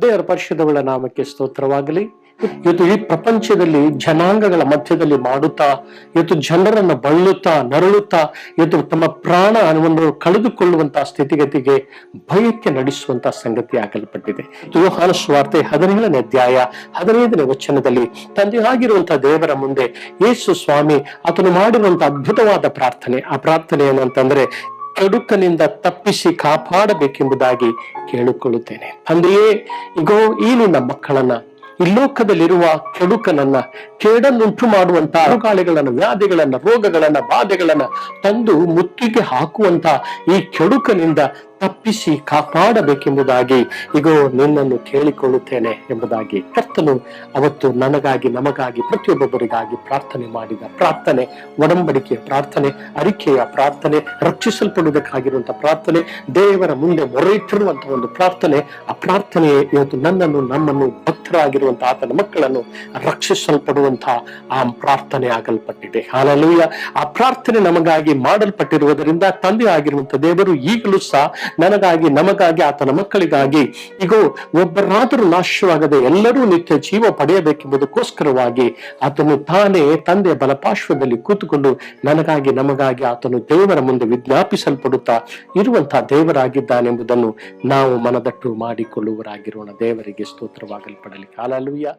ದೇವರ ಪರಿಶುದ್ಧಗಳ ನಾಮಕ್ಕೆ ಸ್ತೋತ್ರವಾಗಲಿ. ಇವತ್ತು ಈ ಪ್ರಪಂಚದಲ್ಲಿ ಜನಾಂಗಗಳ ಮಧ್ಯದಲ್ಲಿ ಮಾಡುತ್ತಾ, ಇವತ್ತು ಜನರನ್ನ ಬಳ್ಳುತ್ತಾ ನರಳುತ್ತಾ, ಇವತ್ತು ತಮ್ಮ ಪ್ರಾಣವನ್ನು ಕಳೆದುಕೊಳ್ಳುವಂತಹ ಸ್ಥಿತಿಗತಿಗೆ ಭಯಕ್ಕೆ ನಡೆಸುವಂತಹ ಸಂಗತಿ ಆಗಲ್ಪಟ್ಟಿದೆ. ಯೋಹಾನ ಸುವಾರ್ತೆ 17ನೇ ಅಧ್ಯಾಯ 15ನೇ ವಚನದಲ್ಲಿ ತಂದೆಯಾಗಿರುವಂತಹ ದೇವರ ಮುಂದೆ ಯೇಸು ಸ್ವಾಮಿ ಆತನು ಮಾಡಿರುವಂತಹ ಅದ್ಭುತವಾದ ಪ್ರಾರ್ಥನೆ. ಆ ಪ್ರಾರ್ಥನೆ ಏನಂತಂದ್ರೆ, ಕೆಡುಕನಿಂದ ತಪ್ಪಿಸಿ ಕಾಪಾಡಬೇಕೆಂಬುದಾಗಿ ಕೇಳಿಕೊಳ್ಳುತ್ತೇನೆ. ತಂದೆಯೇ, ಈಗೋ ಈ ನಿನ್ನ ಮಕ್ಕಳನ್ನ ಈ ಲೋಕದಲ್ಲಿರುವ ಕೆಡುಕನನ್ನ, ಕೇಡನ್ನುಂಟು ಮಾಡುವಂತ ಅರುಗಾಳಿಗಳನ್ನ, ವ್ಯಾಧಿಗಳನ್ನ, ರೋಗಗಳನ್ನ, ಬಾಧೆಗಳನ್ನ ತಂದು ಮುತ್ತಿಗೆ ಹಾಕುವಂತ ಈ ಕೆಡುಕನಿಂದ ತಪ್ಪಿಸಿ ಕಾಪಾಡಬೇಕೆಂಬುದಾಗಿ ಈಗೋ ನಿನ್ನನ್ನು ಕೇಳಿಕೊಳ್ಳುತ್ತೇನೆ ಎಂಬುದಾಗಿ ಕರ್ತನು ಅವತ್ತು ನನಗಾಗಿ, ನಮಗಾಗಿ, ಪ್ರತಿಯೊಬ್ಬೊಬ್ಬರಿಗಾಗಿ ಪ್ರಾರ್ಥನೆ ಮಾಡಿದ ಪ್ರಾರ್ಥನೆ, ಒಡಂಬಡಿಕೆಯ ಪ್ರಾರ್ಥನೆ, ಅರಿಕೆಯ ಪ್ರಾರ್ಥನೆ, ರಕ್ಷಿಸಲ್ಪಡುವುದಕ್ಕಾಗಿರುವಂತಹ ಪ್ರಾರ್ಥನೆ, ದೇವರ ಮುಂದೆ ಮೊರೆಯಿಟ್ಟಿರುವಂತಹ ಒಂದು ಪ್ರಾರ್ಥನೆ. ಆ ಪ್ರಾರ್ಥನೆ ಇವತ್ತು ನನ್ನನ್ನು, ನಮ್ಮನ್ನು, ಭಕ್ತರಾಗಿರುವಂತಹ ಆತನ ಮಕ್ಕಳನ್ನು ರಕ್ಷಿಸಲ್ಪಡುವಂತಹ ಆ ಪ್ರಾರ್ಥನೆ ಆಗಲ್ಪಟ್ಟಿದೆ. ಹಾಲೆಲೂಯಾ. ಆ ಪ್ರಾರ್ಥನೆ ನಮಗಾಗಿ ಮಾಡಲ್ಪಟ್ಟಿರುವುದರಿಂದ ತಂದೆ ಆಗಿರುವಂತಹ ದೇವರು ಈಗಲೂ ಸಹ ನನಗಾಗಿ, ನಮಗಾಗಿ, ಆತನ ಮಕ್ಕಳಿಗಾಗಿ ಈಗೋ ಒಬ್ಬರಾದರೂ ನಾಶವಾಗದೆ ಎಲ್ಲರೂ ನಿತ್ಯ ಜೀವ ಪಡೆಯಬೇಕೆಂಬುದಕ್ಕೋಸ್ಕರವಾಗಿ ಆತನು ತಾನೇ ತಂದೆಯ ಬಲಪಾರ್ಶ್ವದಲ್ಲಿ ಕೂತುಕೊಂಡು ನನಗಾಗಿ, ನಮಗಾಗಿ ಆತನು ದೇವರ ಮುಂದೆ ವಿಜ್ಞಾಪಿಸಲ್ಪಡುತ್ತಾ ಇರುವಂತಹ ದೇವರಾಗಿದ್ದಾನೆಂಬುದನ್ನು ನಾವು ಮನದಟ್ಟು ಮಾಡಿಕೊಳ್ಳುವರಾಗಿರೋಣ. ದೇವರಿಗೆ ಸ್ತೋತ್ರವಾಗಲ್ಪಡಲಿ. ಹಾಲೆಲೂಯಾ.